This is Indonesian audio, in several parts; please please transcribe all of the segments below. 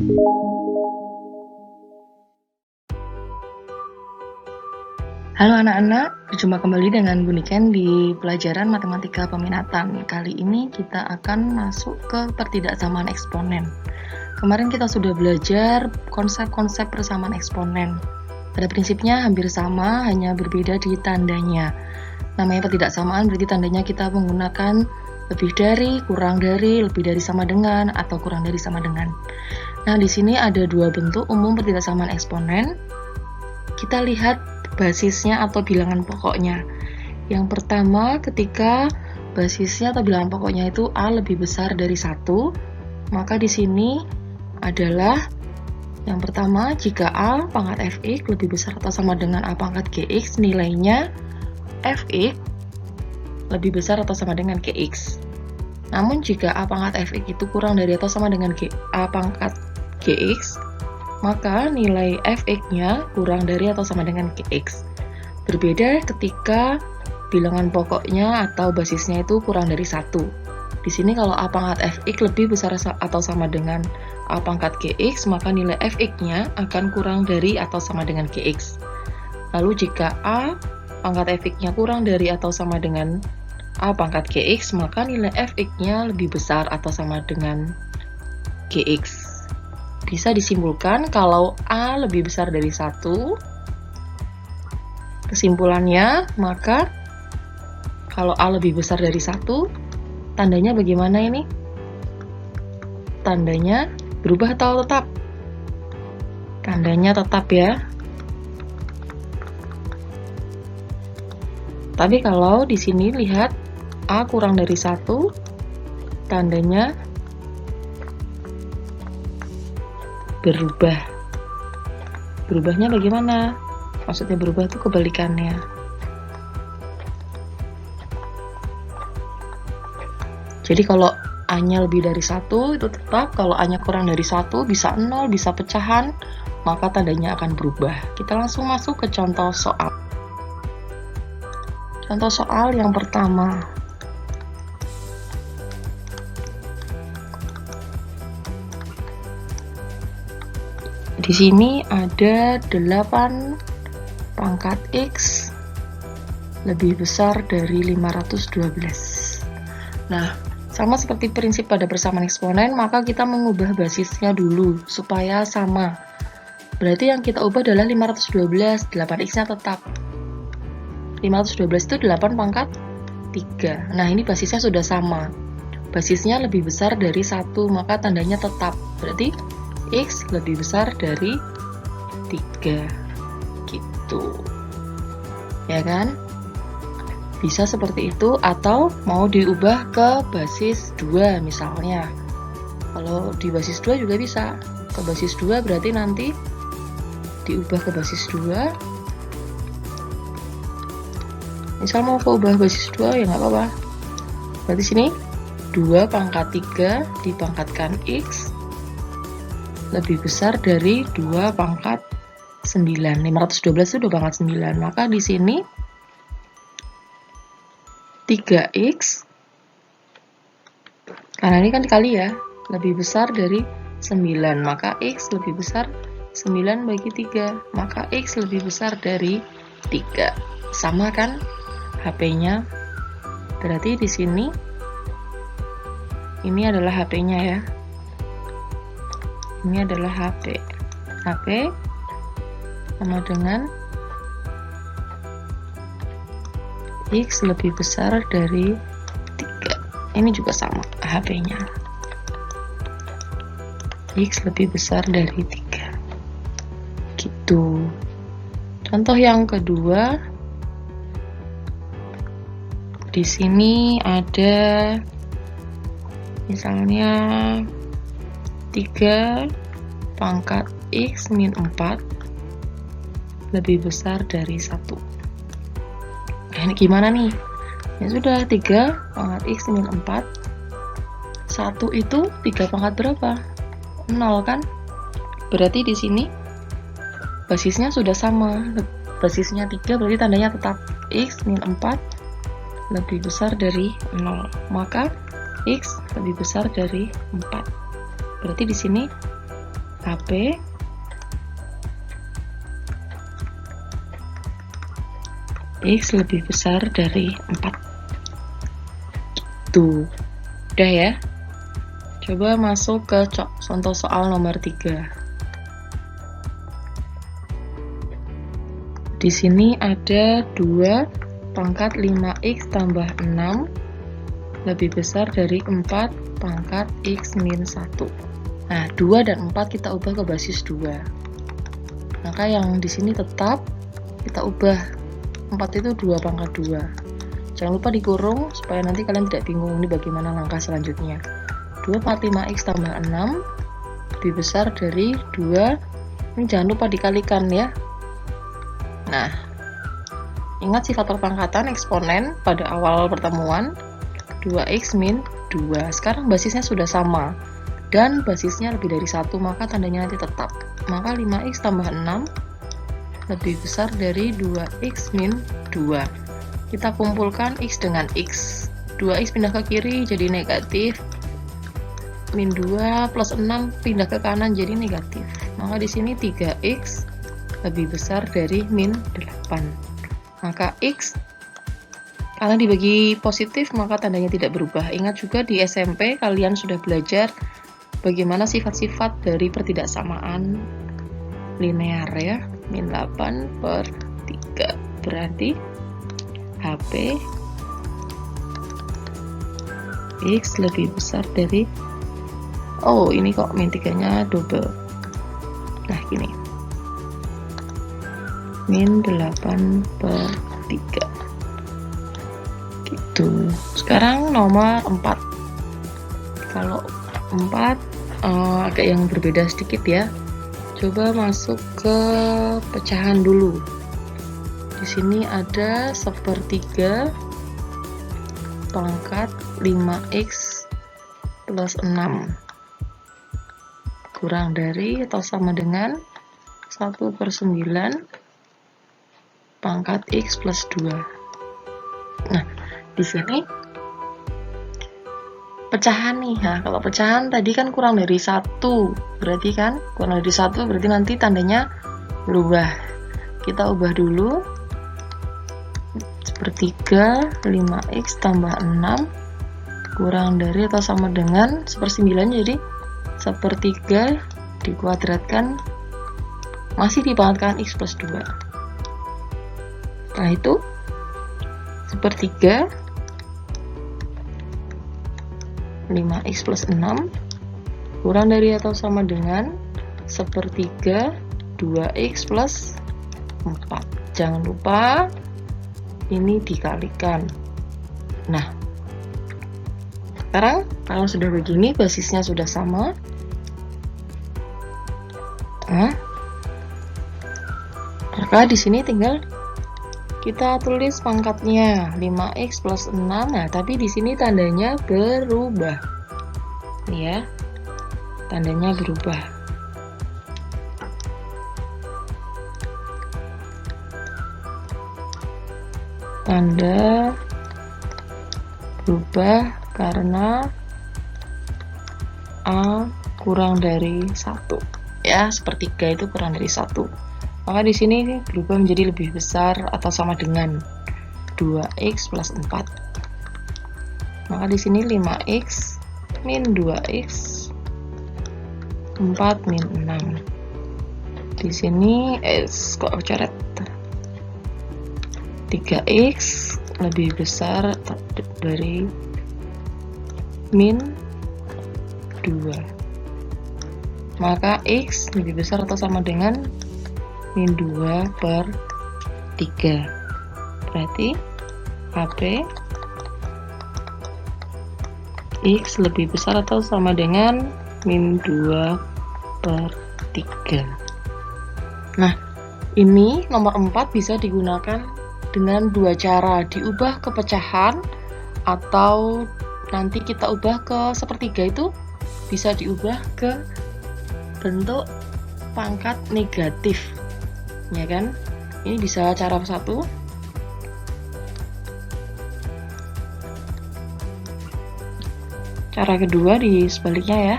Halo anak-anak, berjumpa kembali dengan Bu Niken di pelajaran Matematika Peminatan. Kali ini kita akan masuk ke pertidaksamaan eksponen. Kemarin kita sudah belajar konsep-konsep persamaan eksponen. Pada prinsipnya hampir sama, hanya berbeda di tandanya. Namanya pertidaksamaan berarti tandanya kita menggunakan lebih dari, kurang dari, lebih dari sama dengan, atau kurang dari sama dengan. Nah, di sini ada dua bentuk umum pertidaksamaan eksponen. Kita lihat basisnya atau bilangan pokoknya. Yang pertama, ketika basisnya atau bilangan pokoknya itu A lebih besar dari 1, maka di sini adalah yang pertama, jika A pangkat fx lebih besar atau sama dengan A pangkat gx, nilainya fx lebih besar atau sama dengan gx. Namun jika A pangkat fx itu kurang dari atau sama dengan A pangkat gx, maka nilai fx-nya kurang dari atau sama dengan gx. Berbeda ketika bilangan pokoknya atau basisnya itu kurang dari 1. Di sini kalau A pangkat fx lebih besar atau sama dengan A pangkat gx, maka nilai fx-nya akan kurang dari atau sama dengan gx. Lalu jika A pangkat fx-nya kurang dari atau sama dengan A pangkat gx, maka nilai fx-nya lebih besar atau sama dengan gx. Bisa disimpulkan kalau A lebih besar dari 1, kesimpulannya, maka kalau A lebih besar dari 1, tandanya bagaimana ini? Tandanya berubah atau tetap? Tandanya tetap ya. Tapi kalau di sini lihat A kurang dari 1, tandanya berubah. Berubahnya bagaimana? Maksudnya berubah itu kebalikannya. Jadi kalau A-nya lebih dari 1 itu tetap, kalau A-nya kurang dari 1 bisa 0, bisa pecahan, maka tandanya akan berubah. Kita langsung masuk ke contoh soal. Contoh soal yang pertama. Di sini ada 8 pangkat X lebih besar dari 512. Nah, sama seperti prinsip pada persamaan eksponen, maka kita mengubah basisnya dulu supaya sama. Berarti yang kita ubah adalah 512, 8X-nya tetap. 512 itu 8 pangkat 3. Nah, ini basisnya sudah sama. Basisnya lebih besar dari 1, maka tandanya tetap. Berarti X lebih besar dari 3 gitu ya kan, bisa seperti itu, atau mau diubah ke basis 2 misalnya. Kalau di basis 2 juga bisa ke basis 2, berarti nanti diubah ke basis 2. Misal mau ke ubah basis 2 ya nggak apa-apa, berarti sini 2 pangkat 3 dipangkatkan X lebih besar dari 2 pangkat 9. 512 itu 2 pangkat 9. Maka di sini 3X, karena ini kan dikali ya, lebih besar dari 9. Maka X lebih besar 9 bagi 3. Maka X lebih besar dari 3. Sama kan HP-nya? Berarti di sini ini adalah HP-nya ya. Ini adalah HP. HP sama dengan X lebih besar dari 3. Ini juga sama HP-nya. X lebih besar dari 3. Gitu. Contoh yang kedua. Di sini ada misalnya 3 pangkat X min 4 lebih besar dari 1. Nah, ini gimana nih? Ya sudah, 3 pangkat X min 4. 1 itu 3 pangkat berapa? 0 kan? Berarti di sini basisnya sudah sama. Basisnya 3, berarti tandanya tetap X min 4 lebih besar dari 0. Maka X lebih besar dari 4. Berarti di sini HP X lebih besar dari 4. Tuh, udah ya. Coba masuk ke contoh soal nomor 3. Di sini ada 2 pangkat 5x tambah 6 lebih besar dari 4 pangkat x min 1. Nah, 2 dan 4 kita ubah ke basis 2. Maka yang di sini tetap kita ubah 4 itu 2 pangkat 2. Jangan lupa dikurung supaya nanti kalian tidak bingung ini bagaimana langkah selanjutnya. 2 pangkat 5x tambah 6 lebih besar dari 2. Ini jangan lupa dikalikan ya. Nah, ingat sifat perpangkatan eksponen pada awal pertemuan 2x min 2. Sekarang basisnya sudah sama dan basisnya lebih dari 1, maka tandanya nanti tetap. Maka 5x tambah 6 lebih besar dari 2x min 2. Kita kumpulkan x dengan x. 2x pindah ke kiri jadi negatif. Min 2 plus 6 pindah ke kanan jadi negatif. Maka di sini 3x lebih besar dari min 8. Maka x karena dibagi positif maka tandanya tidak berubah. Ingat juga di SMP kalian sudah belajar bagaimana sifat-sifat dari pertidaksamaan linear ya. Min 8 per 3 berarti HP X lebih besar dari, oh ini kok min 3 nya double. Nah gini, min 8 per 3 gitu. Sekarang nomor 4. Kalau 4 agak yang berbeda sedikit ya. Coba masuk ke pecahan dulu. Di sini ada 1/3 pangkat 5x plus 6 kurang dari atau sama dengan 1/9 pangkat x plus 2. Nah, di sini pecahan nih. Nah, kalau pecahan tadi kan kurang dari 1, berarti kan kurang dari 1 berarti nanti tandanya berubah. Kita ubah dulu. 1/3 5x tambah 6 kurang dari atau sama dengan 1/9, jadi 1/3 dikuadratkan masih dipangkatkan x plus 2. Nah itu 1/3 5x plus 6 kurang dari atau sama dengan 1/3 2x plus 4. Jangan lupa ini dikalikan. Nah, sekarang kalau sudah begini basisnya sudah sama. Nah, maka di sini tinggal kita tulis pangkatnya 5x plus 6. Nah, tapi di sini tandanya berubah. Nih ya. Tandanya berubah. Tanda berubah karena A kurang dari 1. Ya, 1/3 itu kurang dari 1. Maka di sini berubah menjadi lebih besar atau sama dengan 2x plus 4. Maka di sini 5x min 2x 4 min 6. Di sini kok coret 3x lebih besar dari min 2. Maka x lebih besar atau sama dengan min 2 per 3. Berarti HP x lebih besar atau sama dengan min 2 per 3. Nah, ini nomor 4 bisa digunakan dengan 2 cara, diubah ke pecahan atau nanti kita ubah ke 1/3 itu bisa diubah ke bentuk pangkat negatif, ya kan? Ini bisa cara satu. Cara kedua di sebaliknya ya.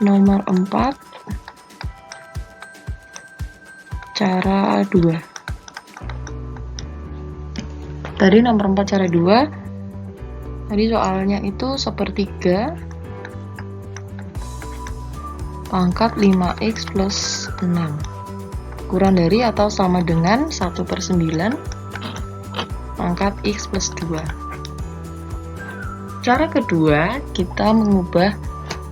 nomor 4 cara 2. Tadi nomor 4 cara 2, tadi soalnya itu 1/3 pangkat 5x plus 6 kurang dari atau sama dengan 1/9 pangkat x plus 2. Cara kedua, kita mengubah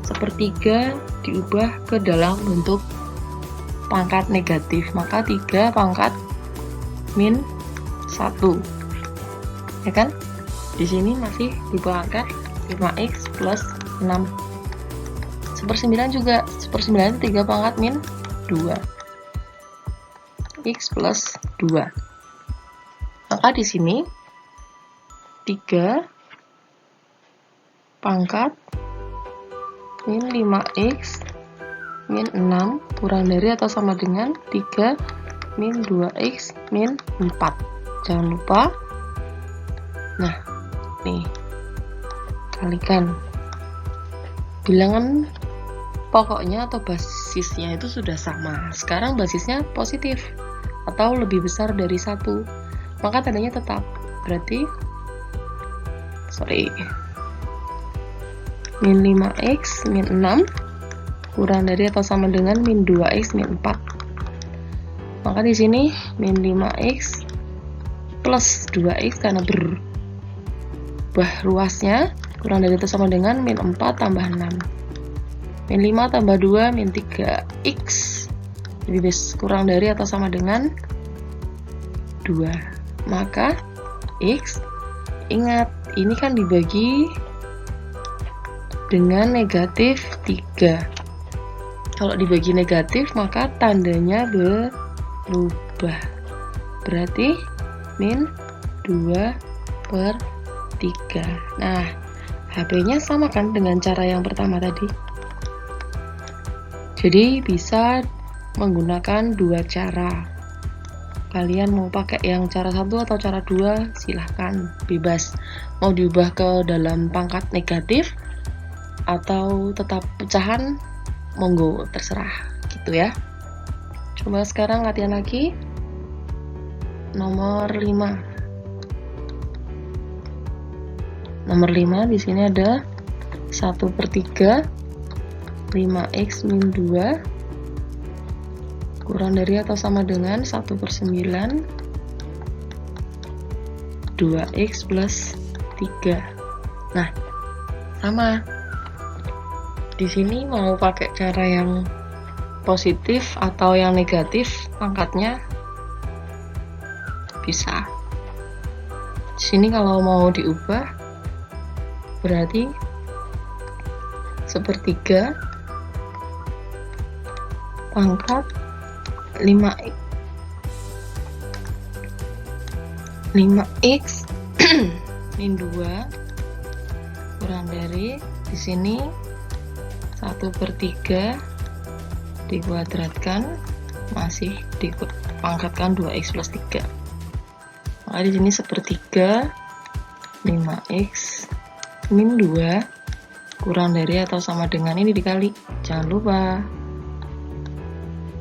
1/3 diubah ke dalam bentuk pangkat negatif, maka 3 pangkat min 1, ya kan? Di sini masih di pangkat 5x plus 6. 1/9 juga, 1/9 3 pangkat min 2 x plus 2. Maka di sini 3 pangkat min 5x min 6 kurang dari atau sama dengan 3 min 2x min 4. Jangan lupa, nah nih, kalikan bilangan pokoknya atau basisnya itu sudah sama. Sekarang basisnya positif atau lebih besar dari 1, maka tandanya tetap, berarti min 5x min 6 kurang dari atau sama dengan min 2x min 4. Maka di sini min 5x plus 2x karena berubah ruasnya kurang dari atau sama dengan min 4 tambah 6. Min 5 tambah 2 min 3x lebih kurang dari atau sama dengan 2. Maka x, ingat ini kan dibagi dengan negatif 3. Kalau dibagi negatif maka tandanya berubah, berarti min 2/3. Nah, HB-nya sama kan dengan cara yang pertama tadi. Jadi bisa menggunakan dua cara. Kalian mau pakai yang cara 1 atau cara 2 silahkan, bebas. Mau diubah ke dalam pangkat negatif atau tetap pecahan, monggo, terserah gitu ya. Coba sekarang latihan lagi. Nomor 5. Nomor 5 di sini ada 1/3 5x min 2 kurang dari atau sama dengan 1/9 2x plus 3. Nah, sama. Di sini mau pakai cara yang positif atau yang negatif pangkatnya bisa. Di sini kalau mau diubah berarti 1/3 pangkat 5x min 2 kurang dari, di sini 1/3 dikuadratkan masih dipangkatkan 2x plus 3. Maka di sini 1/3 5x min 2 kurang dari atau sama dengan ini dikali, jangan lupa.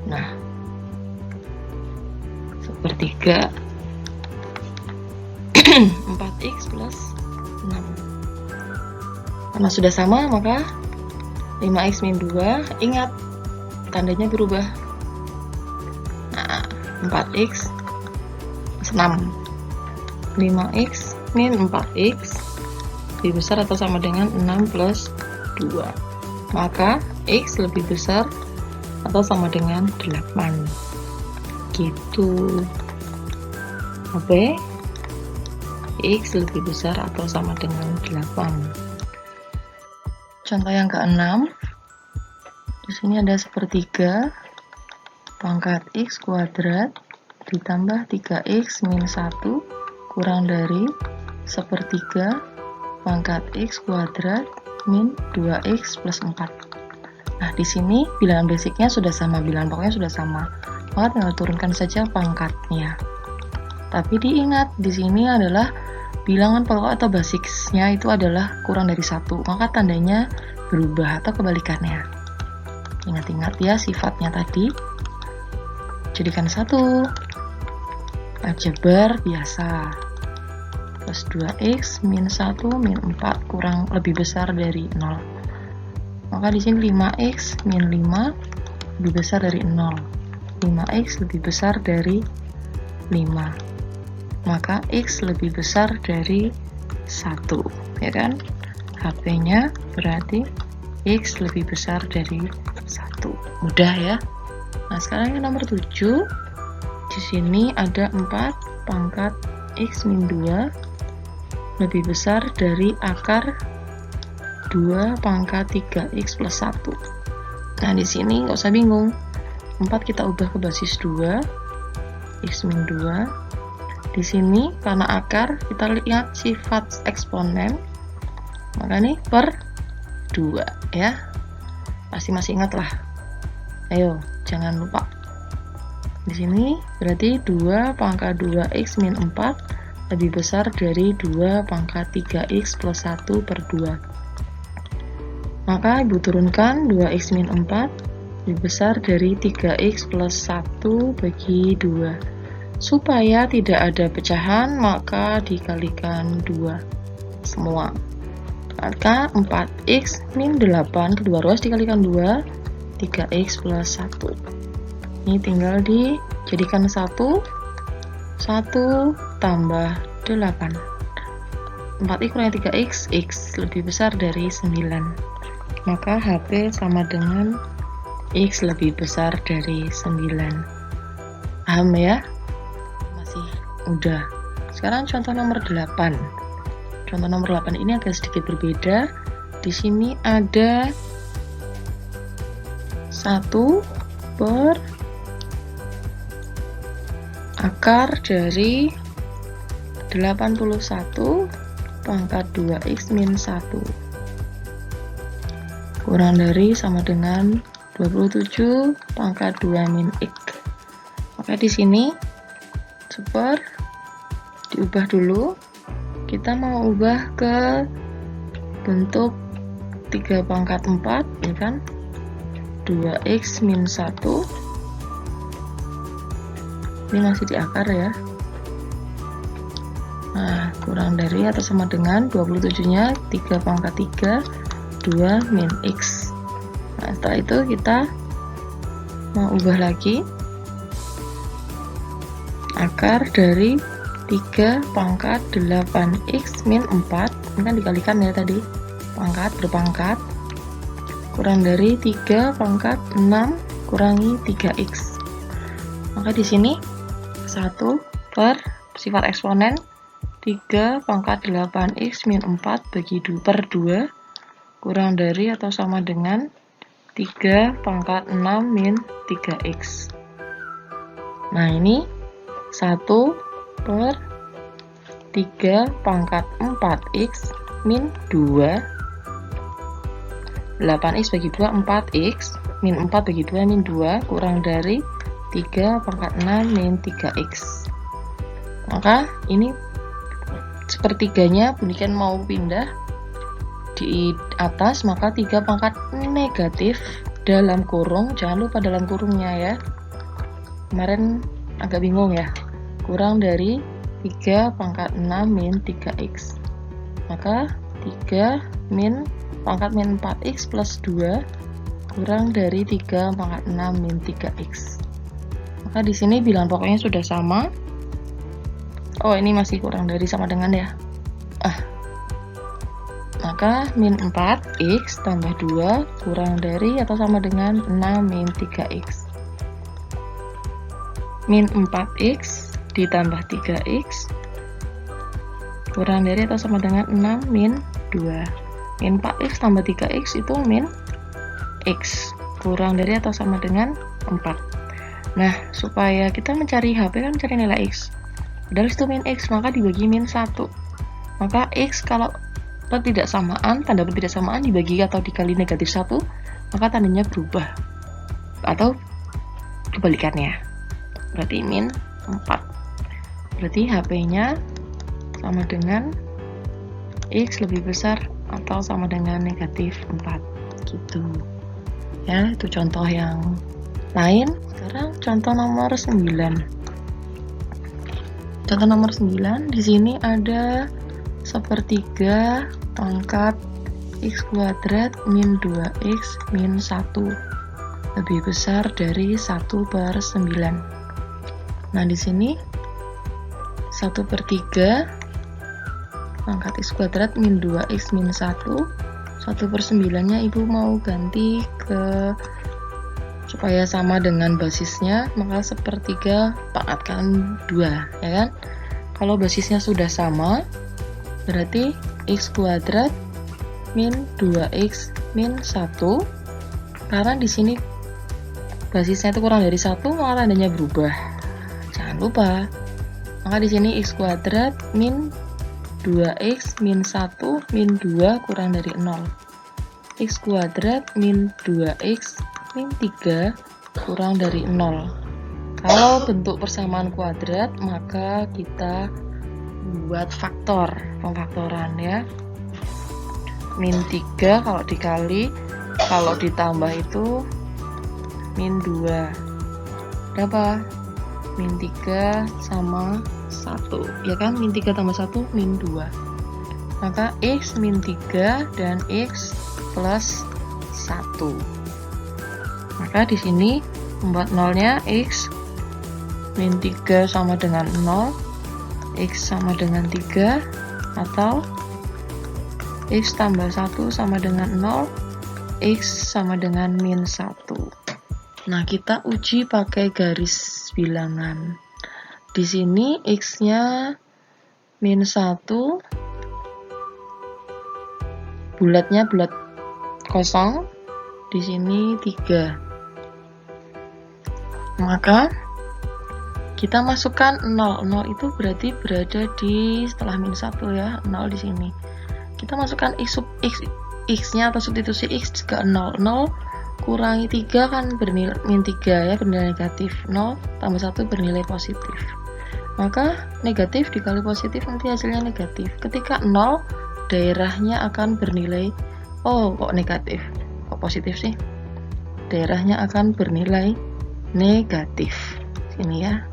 Nah, 1/3 4x plus 6. Karena sudah sama maka 5x min 2, ingat tandanya berubah. Nah, 4x plus 6. 5x min 4x lebih besar atau sama dengan 6 plus 2. Maka x lebih besar atau sama dengan 8. Gitu. Oke. X lebih besar atau sama dengan 8. Contoh yang ke-6. Di sini ada 1/3 pangkat x kuadrat ditambah 3x min 1 kurang dari 1/3 pangkat x kuadrat min 2x plus 4. Nah, di sini bilangan basicnya sudah sama, bilangan pokoknya sudah sama. Maka tinggal turunkan saja pangkatnya. Tapi diingat, di sini adalah bilangan pokok atau basicnya itu adalah kurang dari 1. Maka tandanya berubah atau kebalikannya. Ingat-ingat ya sifatnya tadi. Jadikan 1. Aljabar biasa. Plus 2x min 1 min 4 kurang lebih besar dari 0. Maka di sini 5x min 5 lebih besar dari 0. 5x lebih besar dari 5. Maka x lebih besar dari 1, ya kan? HP-nya berarti x lebih besar dari 1. Mudah ya. Nah, sekarang yang nomor 7. Di sini ada 4 pangkat x min 2 lebih besar dari akar 2 pangkat 3x plus 1. Nah, di sini nggak usah bingung. 4 kita ubah ke basis 2, x min 2. Di sini karena akar, kita lihat sifat eksponen, maka ini per 2 ya. Pasti masih ingat lah. Ayo, jangan lupa. Di sini berarti 2 pangkat 2x min 4 lebih besar dari 2 pangkat 3x plus 1 per 2. Maka ibu turunkan 2x min 4 lebih besar dari 3x plus 1 bagi 2. Supaya tidak ada pecahan, maka dikalikan 2 semua. Maka 4x min 8 kedua ruas dikalikan 2, 3x plus 1. Ini tinggal dijadikan 1 tambah 8. 4x kurang 3x, x lebih besar dari 9. Maka HP sama dengan x lebih besar dari 9. Paham ya? Masih mudah. Sekarang contoh nomor 8. Contoh nomor 8 ini agak sedikit berbeda. Di sini ada 1 per akar dari 81 pangkat 2x min 1 kurang dari sama dengan 27 pangkat 2 min x. Maka di sini super diubah dulu. Kita mau ubah ke bentuk 3 pangkat 4, ya kan? 2x min 1. Ini masih di akar ya. Nah, kurang dari atau sama dengan 27-nya 3 pangkat 3, 2 min x. Nah, setelah itu kita mau ubah lagi akar dari 3 pangkat 8x min 4. Ini kan dikalikan ya tadi, pangkat berpangkat, kurang dari 3 pangkat 6 kurangi 3x. Maka di sini 1 per sifat eksponen 3 pangkat 8x min 4 bagi 2 per 2 kurang dari atau sama dengan 3 pangkat 6 min 3x. Nah, ini 1 per 3 pangkat 4x min 2. 8x bagi 2 4x min 4 bagi 2 min 2 kurang dari 3 pangkat 6 min 3x. Maka ini sepertiganya Buniken mau pindah di atas, maka 3 pangkat negatif dalam kurung, jangan lupa dalam kurungnya ya. Kemarin agak bingung ya. Kurang dari 3 pangkat 6 min 3x. Maka 3 min pangkat min 4x plus 2 kurang dari 3 pangkat 6 min 3x. Maka di sini bilangan pokoknya sudah sama. Oh, ini masih kurang dari sama dengan ya. Maka min 4x tambah 2 kurang dari atau sama dengan 6 min 3x. Min 4x ditambah 3x kurang dari atau sama dengan 6 min 2. Min 4x tambah 3x itu min x kurang dari atau sama dengan 4. Nah, supaya kita mencari HP kan mencari nilai x. Padahal itu min x, maka dibagi min 1. Maka x kalau tidak samaan, tanda tidak samaan dibagi atau dikali negatif 1, maka tandanya berubah. Atau kebalikannya. Berarti min 4. Berarti HP-nya sama dengan x lebih besar atau sama dengan negatif 4. Gitu. Ya, itu contoh yang lain. Sekarang contoh nomor 9. Contoh nomor 9, di sini ada 1/3 pangkat x kuadrat min 2x min 1 lebih besar dari 1/9. Nah, di sini 1/3 pangkat x kuadrat min 2x min 1, 1/9-nya ibu mau ganti ke supaya sama dengan basisnya, maka 1/3 pangkatkan 2, ya kan? Kalau basisnya sudah sama, berarti x kuadrat min 2x min 1, karena di sini basisnya itu kurang dari 1, maka tandanya berubah. Jangan lupa. Maka di sini x kuadrat min 2x min 1 min 2 kurang dari 0. X kuadrat min 2x min 3 kurang dari 0. Kalau bentuk persamaan kuadrat, maka kita buat faktor, pemfaktoran ya. Min 3 kalau dikali, kalau ditambah itu min 2. Berapa? Min 3 sama 1, ya kan? Min 3 tambah 1 min 2. Maka x min 3 dan x plus 1. Maka di sini membuat nolnya x min 3 sama dengan 0, x sama dengan 3, atau x tambah 1 sama dengan 0, x sama dengan min 1. Nah, kita uji pakai garis bilangan. Di sini x-nya min 1, bulatnya bulat kosong, di sini 3. Maka kita masukkan 0. 0 itu berarti berada di setelah min 1 ya, 0 di sini. Kita masukkan x sub x-nya atau substitusi x juga 0. 0 kurangi 3 kan bernilai min 3 ya, bernilai negatif. 0 tambah 1 bernilai positif. Maka negatif dikali positif nanti hasilnya negatif. Ketika 0, daerahnya akan bernilai, oh kok negatif, kok positif sih? Daerahnya akan bernilai negatif. Sini ya.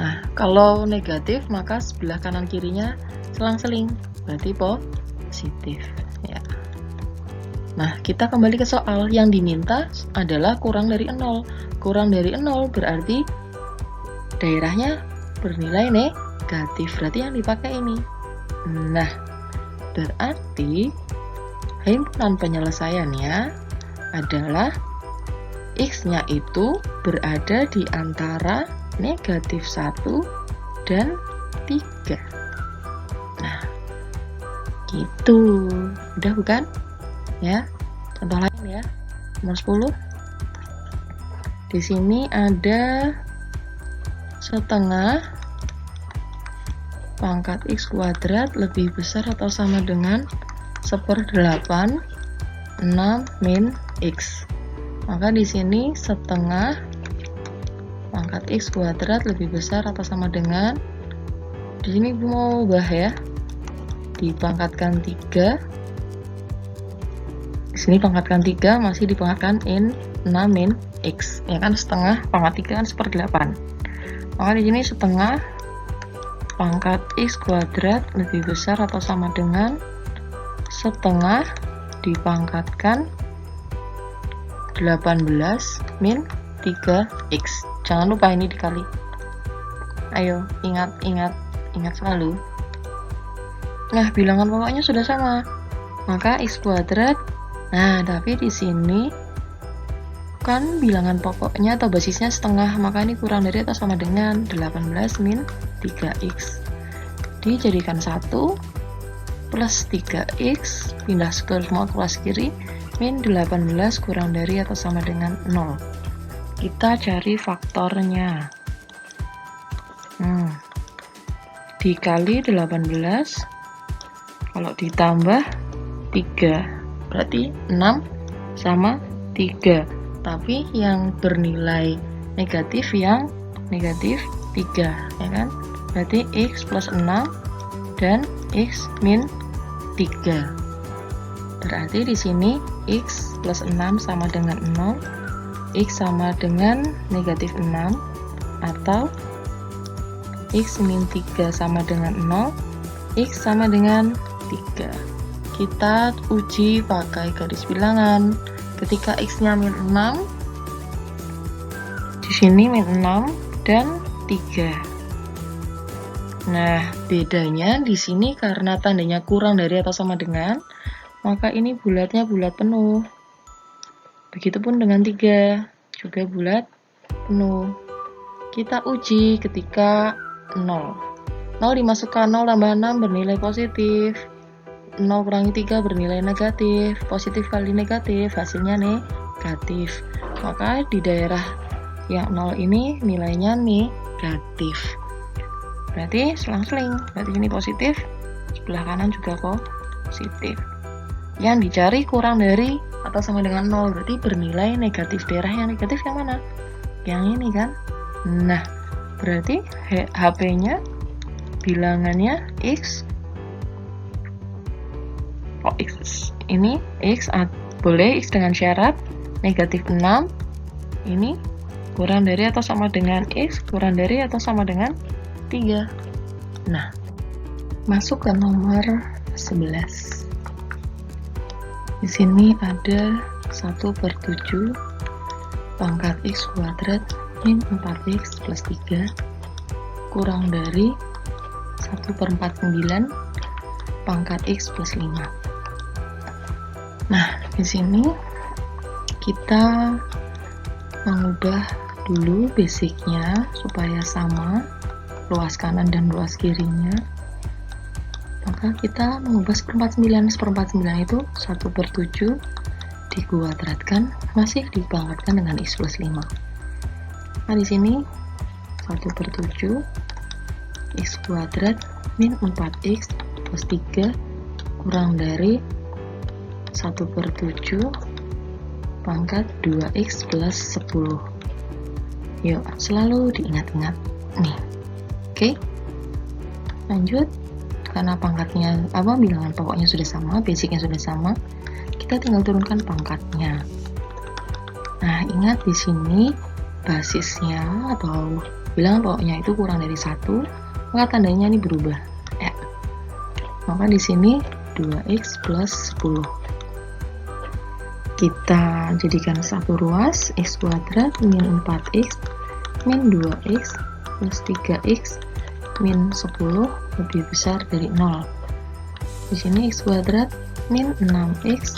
Nah, kalau negatif maka sebelah kanan kirinya selang-seling, berarti positif ya. Nah, kita kembali ke soal. Yang diminta adalah kurang dari 0. Kurang dari 0 berarti daerahnya bernilai negatif, berarti yang dipakai ini. Nah, berarti himpunan penyelesaiannya adalah x-nya itu berada di antara negatif 1 dan 3. Nah, gitu. Udah bukan? Ya. Contoh lain ya. Nomor 10. Di sini ada setengah pangkat x kuadrat lebih besar atau sama dengan 1/8 6 min x. Maka di sini setengah pangkat x kuadrat lebih besar atau sama dengan, di sini Ibu mau ubah ya, dipangkatkan 3. Di sini pangkatkan 3 masih dipangkatkan in 6 min x, ya kan, setengah pangkat 3 kan 1/8. Maka di sini setengah pangkat x kuadrat lebih besar atau sama dengan setengah dipangkatkan 18 min 3x. Jangan lupa ini dikali. Ayo, ingat selalu. Nah, bilangan pokoknya sudah sama. Maka x kuadrat. Nah, tapi di sini kan bilangan pokoknya atau basisnya setengah, maka ini kurang dari atau sama dengan 18 min 3x. Dijadikan 1 plus 3x, pindah ke semua kelas kiri, min 18 kurang dari atau sama dengan 0. Kita cari faktornya. Dikali 18, kalau ditambah 3, berarti 6 sama 3. Tapi yang bernilai negatif yang negatif 3, ya kan? Berarti x plus 6 dan x min 3. Berarti di sini X plus 6 sama dengan 0, X sama dengan negatif 6, atau X min 3 sama dengan 0, X sama dengan 3. Kita uji pakai garis bilangan. Ketika X-nya min 6, di sini min 6 dan 3. Nah, bedanya di sini karena tandanya kurang dari atau sama dengan, maka ini bulatnya bulat penuh. Begitupun dengan 3, juga bulat penuh. Kita uji ketika 0. 0 dimasukkan 0 tambah 6 bernilai positif. 0 kurangi 3 bernilai negatif. Positif kali negatif, hasilnya negatif. Maka di daerah yang 0 ini nilainya negatif. Berarti selang-seling. Berarti ini positif, sebelah kanan juga positif. Yang dicari kurang dari atau sama dengan 0, berarti bernilai negatif. Daerah yang negatif yang mana? Yang ini kan? Nah, berarti HP-nya bilangannya X. X ini X boleh X dengan syarat negatif 6. Ini kurang dari atau sama dengan X, kurang dari atau sama dengan 3. Nah, masuk ke nomor 11. Di sini ada 1/7 pangkat X kuadrat min 4X plus 3 kurang dari 1/49 pangkat X plus 5. Nah, di sini kita mengubah dulu basicnya supaya sama luas kanan dan luas kirinya. Maka kita mengubah 1/49. 1/49 itu 1/7 dikuadratkan, masih dipangkatkan dengan X plus 5. Nah, di sini 1/7 X kuadrat min 4X plus 3 kurang dari 1/7 pangkat 2X plus 10. Yuk, selalu diingat-ingat nih. Oke, lanjut. Karena pangkatnya bilangan pokoknya sudah sama, basicnya sudah sama, kita tinggal turunkan pangkatnya. Nah, ingat di sini basisnya atau bilangan pokoknya itu kurang dari 1, maka tandanya ini berubah. Maka di sini 2X plus 10. Kita jadikan satu ruas, X kuadrat min 4X min 2X plus 3X min 10 lebih besar dari 0. Di sini X kuadrat min 6X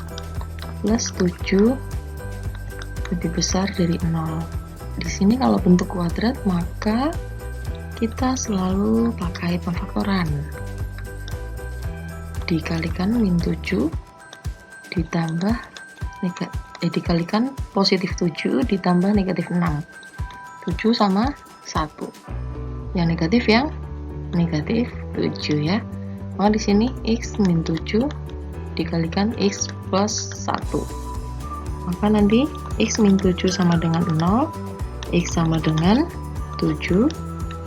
plus 7 lebih besar dari 0. Di sini kalau bentuk kuadrat maka kita selalu pakai pemfaktoran. Dikalikan min 7 ditambah dikalikan positif 7 ditambah negatif 6. 7 sama 1. Yang negatif yang negatif 7 ya. Maka di sini X min 7 dikalikan X plus 1. Maka nanti X min 7 sama dengan 0, X sama dengan 7,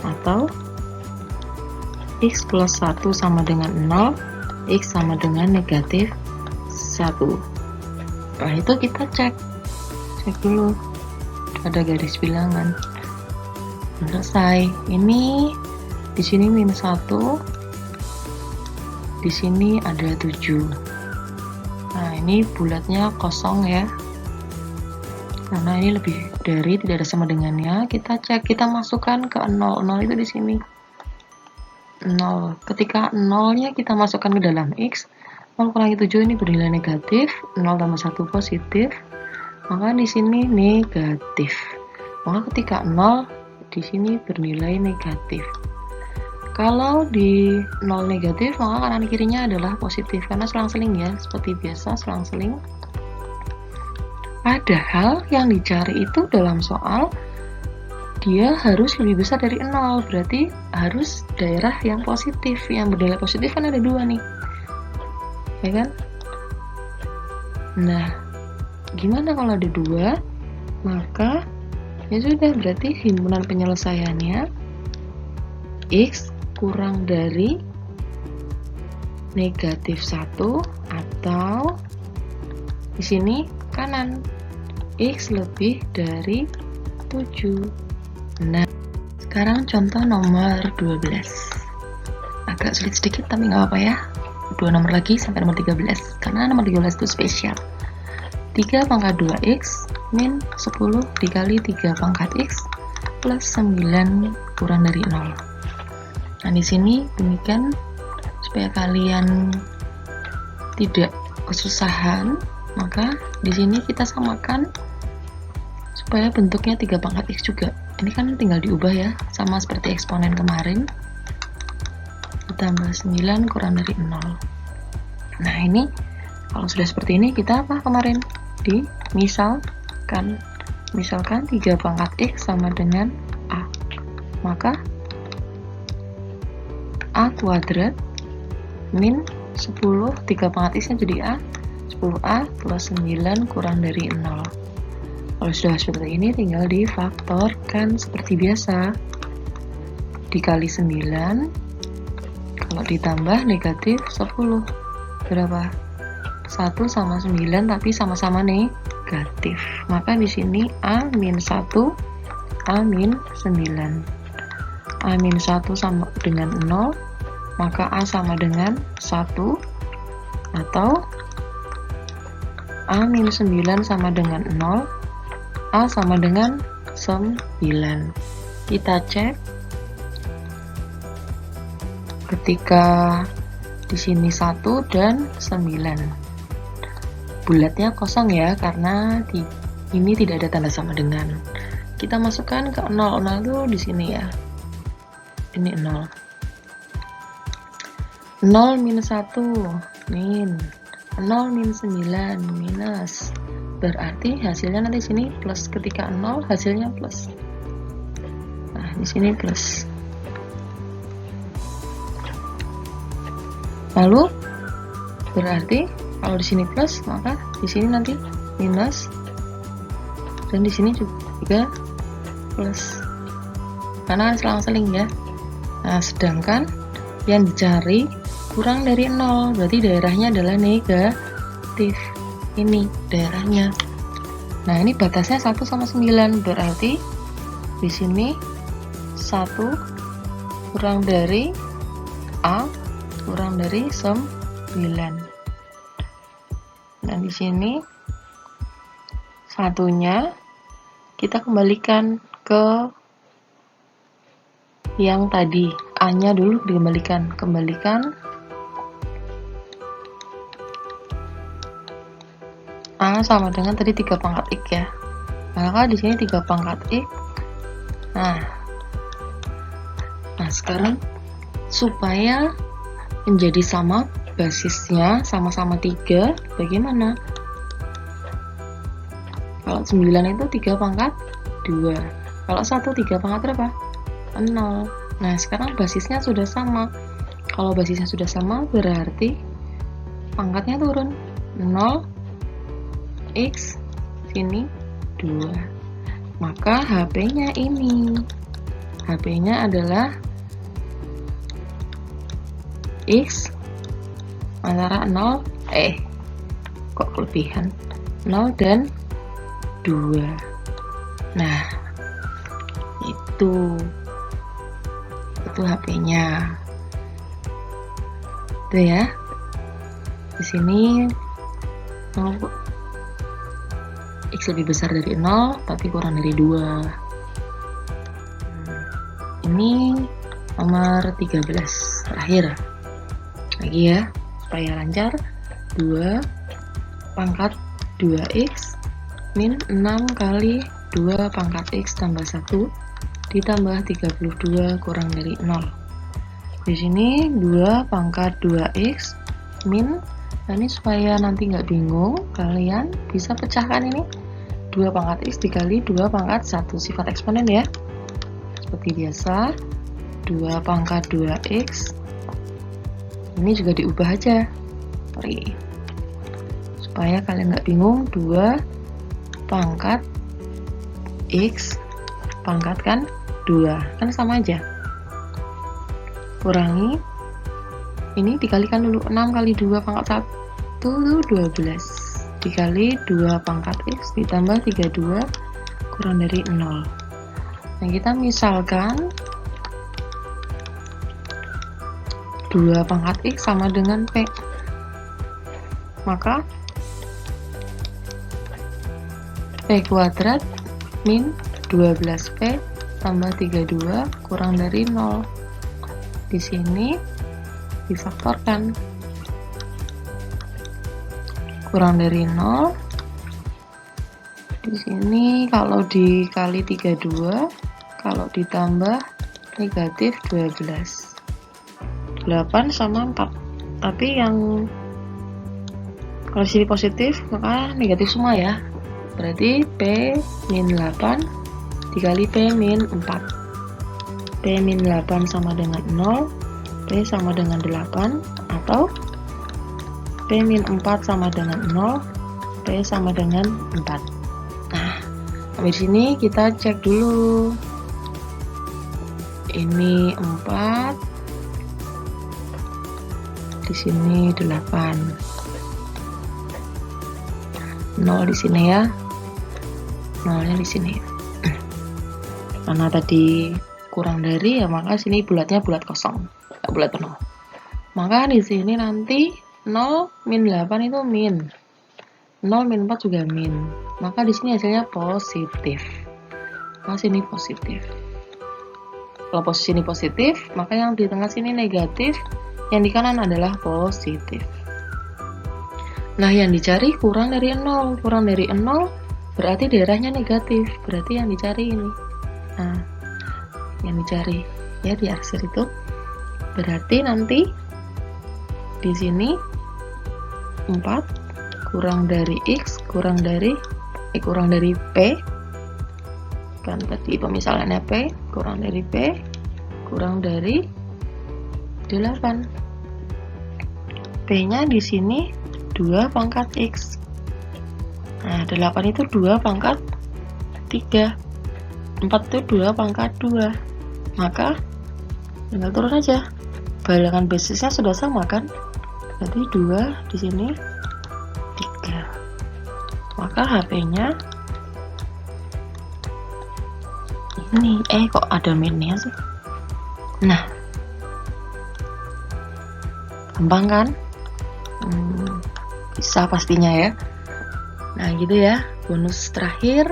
atau X plus 1 sama dengan 0, X sama dengan negatif 1. Setelah itu kita cek dulu, ada garis bilangan. Selesai. Ini di sini min 1, di sini ada 7. Nah, ini bulatnya kosong ya, karena ini lebih dari, tidak ada sama dengannya. Kita cek, kita masukkan ke 0. 0 itu di sini 0. Ketika 0-nya kita masukkan ke dalam X, 0 kurangi 7 ini bernilai negatif, 0 tambah 1 positif, maka di sini negatif. Maka ketika 0 di sini bernilai negatif. Kalau di 0 negatif, maka kanan kirinya adalah positif, karena selang-seling ya, seperti biasa selang-seling. Padahal yang dicari itu dalam soal dia harus lebih besar dari 0, berarti harus daerah yang positif. Yang bernilai positif kan ada 2 nih, ya kan? Nah, gimana kalau ada 2? Maka ya sudah, berarti himpunan penyelesaiannya X kurang dari negatif 1 atau Di sini kanan, X lebih dari 7. Nah, sekarang contoh nomor 12. Agak sulit sedikit tapi nggak apa-apa ya. 2 nomor lagi sampai nomor 13, karena nomor 13 itu spesial. 3 pangkat 2x min 10 dikali 3 pangkat x plus 9 kurang dari 0. Nah, di sini demikian supaya kalian tidak kesusahan, maka di sini kita samakan supaya bentuknya 3 pangkat x juga. Ini kan tinggal diubah ya, sama seperti eksponen kemarin. Ditambah 9 kurang dari 0. Nah, ini kalau sudah seperti ini, kita apa kemarin? Misalkan 3 pangkat x sama dengan a. Maka a kuadrat min 10, 3 pangkat x nya jadi a, 10a plus 9 kurang dari 0. Kalau sudah seperti ini, tinggal difaktorkan seperti biasa. Dikali 9, kalau ditambah negatif 10. Berapa? 1 sama 9, tapi sama-sama negatif. Maka di sini a min 1, a min 9. A min 1 sama dengan 0, maka a sama dengan 1, atau a min 9 sama dengan 0, a sama dengan 9. Kita cek ketika di sini 1 dan 9. Bulatnya kosong ya, karena ini tidak ada tanda sama dengan. Kita masukkan ke 0. 0 itu di sini ya. Ini 0. 0 minus 1 min 0 min 9 minus, berarti hasilnya nanti sini plus. Ketika 0 hasilnya plus. Nah, di sini plus. Lalu berarti kalau di sini plus, maka di sini nanti minus, dan di sini juga plus, karena selang-seling ya. Nah, sedangkan yang dicari kurang dari 0, berarti daerahnya adalah negatif. Ini daerahnya. Nah, ini batasnya 1 sama 9, berarti di sini 1 kurang dari a kurang dari 9. Dan di sini satunya kita kembalikan ke yang tadi, a-nya dulu dikembalikan. A sama dengan tadi 3 pangkat x ya. Maka di sini 3 pangkat x. Nah, sekarang supaya menjadi sama, basisnya sama-sama 3, bagaimana? Kalau 9 itu 3 pangkat 2. Kalau 1 3 pangkat berapa? 0. Nah, sekarang basisnya sudah sama. Kalau basisnya sudah sama, berarti pangkatnya turun. 0, x, sini 2. Maka HP-nya ini. HP-nya adalah x antara 0, kok kelebihan, 0 dan 2. Nah, itu HP-nya. Itu ya. Di sini 0, x lebih besar dari 0 tapi kurang dari 2. Ini nomor 13 terakhir. Lagi ya, supaya lancar. 2 pangkat 2x min 6 kali 2 pangkat x tambah 1 ditambah 32 kurang dari 0. Di sini 2 pangkat 2x min, nah ini supaya nanti nggak bingung, kalian bisa pecahkan ini. 2 pangkat x dikali 2 pangkat 1, sifat eksponen ya. Seperti biasa, 2 pangkat 2x, ini juga diubah aja, supaya kalian nggak bingung. 2 pangkat x pangkat kan 2, kan sama aja, kurangi ini dikalikan dulu. 6 kali 2 pangkat 1 itu 12. dikali 2 pangkat X ditambah 32 kurang dari 0. Nah, kita misalkan 2 pangkat X sama dengan P. Maka P kuadrat min 12P tambah 32 kurang dari 0. Di sini difaktorkan. Kurang dari 0. Di sini kalau dikali 32, kalau ditambah negatif 12. 8 sama 4. Tapi yang kalau sini positif, maka negatif semua ya. Berarti P min 8 dikali P min 4. P min 8 sama dengan 0, P sama dengan 8, atau P min 4 sama dengan 0, P sama dengan 4. Nah, habis ini kita cek dulu. Ini 4, di sini 8. 0 di sini ya. 0-nya di sini. Karena tadi kurang dari ya, maka sini bulatnya bulat kosong, nggak bulat penuh. Maka di sini nanti 0 min 8 itu min. 0 min 4 juga min. Maka di sini hasilnya positif. Maka sini positif. Kalau posisi ini positif, maka yang di tengah sini negatif, yang di kanan adalah positif. Nah, yang dicari kurang dari 0. Kurang dari 0 berarti daerahnya negatif. Berarti yang dicari ini. Nah, yang dicari ya di arsir itu. Berarti nanti di sini 4 kurang dari X kurang dari P. Kan tadi pemisalannya P kurang dari P kurang dari 8. P-nya di sini 2 pangkat X. Nah, 8 itu 2 pangkat 3. 4 itu 2 pangkat 2. Maka tinggal turun aja. Bilangan basisnya sudah sama kan? Berarti 2 di sini 3. Maka HP-nya ini kok ada minnya sih? Nah, gampang kan? Bisa pastinya ya. Nah, gitu ya, bonus terakhir.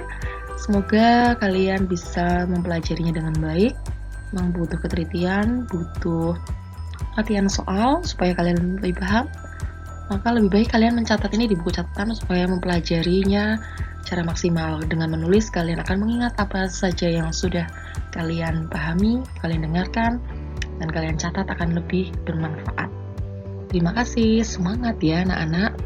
Semoga kalian bisa mempelajarinya dengan baik. Memang butuh ketelitian, butuh latihan soal supaya kalian lebih paham. Maka lebih baik kalian mencatat ini di buku catatan supaya mempelajarinya secara maksimal. Dengan menulis, kalian akan mengingat apa saja yang sudah kalian pahami, kalian dengarkan, dan kalian catat akan lebih bermanfaat. Terima kasih, semangat ya anak-anak.